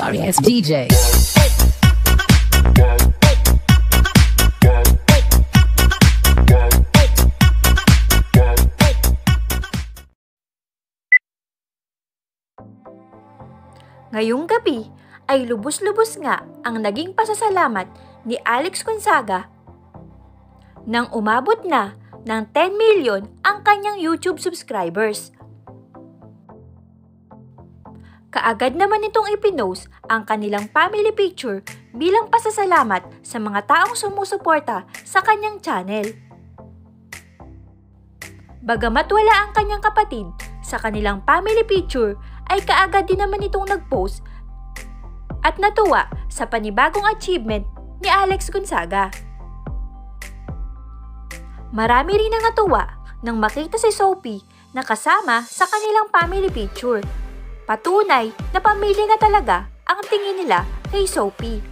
Sorry ass DJ. Ngayong gabi ay lubos-lubos nga ang naging pasasalamat ni Alex Gonzaga nang umabot na ng 10 million ang kanyang YouTube subscribers. Kaagad naman itong ipinost ang kanilang family picture bilang pasasalamat sa mga taong sumusuporta sa kanyang channel. Bagamat wala ang kanyang kapatid sa kanilang family picture, ay kaagad din naman itong nag-post at natuwa sa panibagong achievement ni Alex Gonzaga. Marami rin ang natuwa nang makita si Sophie na kasama sa kanilang family picture. Patunay na pamilya na talaga ang tingin nila kay Sophie.